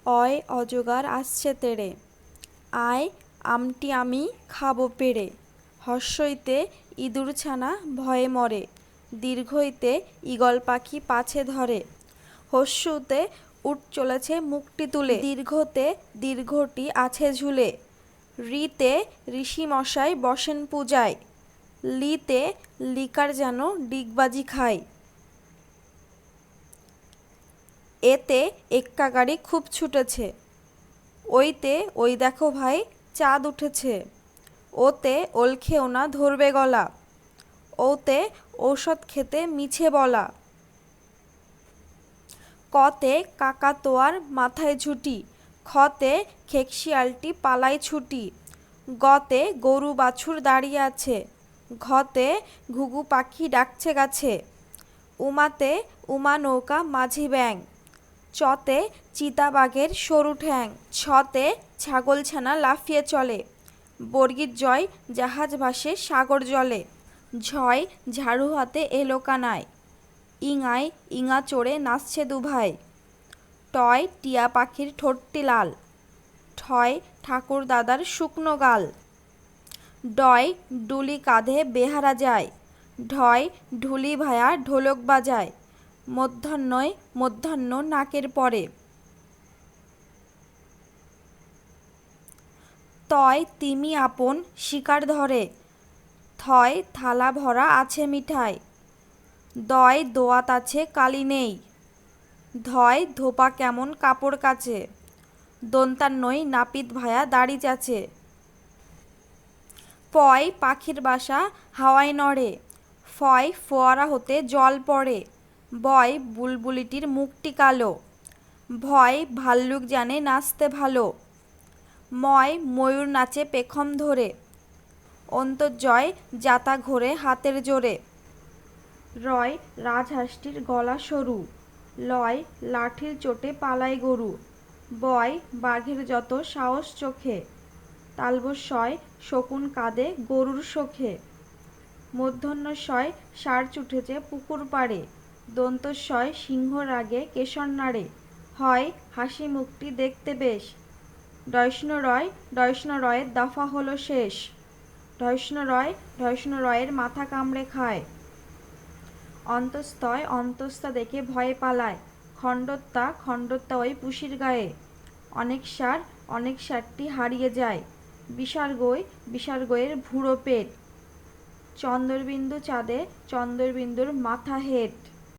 অয় অজগর আসছে তেরে, আয় আমটি আমি খাবো পেড়ে। হর্ষইতে ইঁদুর ছানা ভয়ে মরে, দীর্ঘইতে ঈগল পাখি পাছে ধরে। হর্ষুতে উঠ চলেছে মুখটি তুলে, দীর্ঘতে দীর্ঘটি আছে ঝুলে। রিতে ঋষি মশাই বসেন পূজায়, লিতে লিকার যেন ডিগবাজি খায়। এতে এক্কা গাড়ি খুব ছুটেছে, ওইতে ওই দেখো ভাই চাঁদ উঠেছে। ওতে ওল খেও না ধরবে গলা, ওতে ঔষধ খেতে মিছে বলা। কতে কাকাতোয়ার মাথায় ঝুঁটি, খতে খেকশিয়ালটি পালায় ছুটি। গতে গরু বাছুর দাঁড়িয়ে আছে, ঘতে ঘুঘু পাখি ডাকছে গাছে। উমাতে উমা নৌকা মাঝি ব্যাং, চতে চিতাবাঘের সরু ঠ্যাং। ছতে ছাগলছানা লাফিয়ে চলে, বর্গির জয় জাহাজ ভাসে সাগর জলে। ঝয় ঝাড়ু হাতে এলো কানায়, ইঙায় ইঙা চড়ে নাচছে দুভাই। টয় টিয়া পাখির ঠোঁটটি লাল, ঠয় ঠাকুর দাদার শুকনো গাল। ডয় ডুলি কাঁধে বেহারা যায়, ঢয় ঢুলি ভায়া ঢোলক বাজায়। মধ্যাহ্নয় মধ্যাহ্ন নাকের পরে, তয় তিমি আপন শিকার ধরে। থয় থালা ভরা আছে মিঠাই, দয় দোয়াত আছে কালি নেই। ধয় ধোপা কেমন কাপড় কাচে, দন্তান্নয় নাপিত ভায়া দাড়ি চাচে। পয় পাখির বাসা হাওয়ায় নড়ে, ফয় ফোয়ারা হতে জল পড়ে। বয় বুলবুলিটির মুখটি কালো, ভয় ভাল্লুক জানে নাচতে ভালো। ময় ময়ূর নাচে পেখম ধরে, অন্তর্জয় যাতা ঘোরে হাতের জোরে। রয় রাজহাঁসটির গলা সরু, লয় লাঠির চোটে পালায় গরু। বয় বাঘের যত সাহস চোখে, তালবস্যয় শকুন কাঁদে গরুর শোকে। মূর্ধন্যস্বয় ষাঁড় ছুটেছে পুকুর পাড়ে, দন্তস্বয় সিংহ রাগে কেশর নাড়ে। হয় হাসি মুখটি দেখতে বেশ, ডয়ষ্ণ রয়ের দফা হলো শেষ। ঢয়ষ্ণ রয়ের মাথা কামড়ে খায়, অন্তস্তয় অন্তস্তা দেখে ভয়ে পালায়। খণ্ডত্যা ওই পুষির গায়ে, অনেক ষাঁড়টি হারিয়ে যায়। বিসর্গয়ের ভুড়ো পেট, চন্দ্রবিন্দু চাঁদে চন্দ্রবিন্দুর মাথা হেট।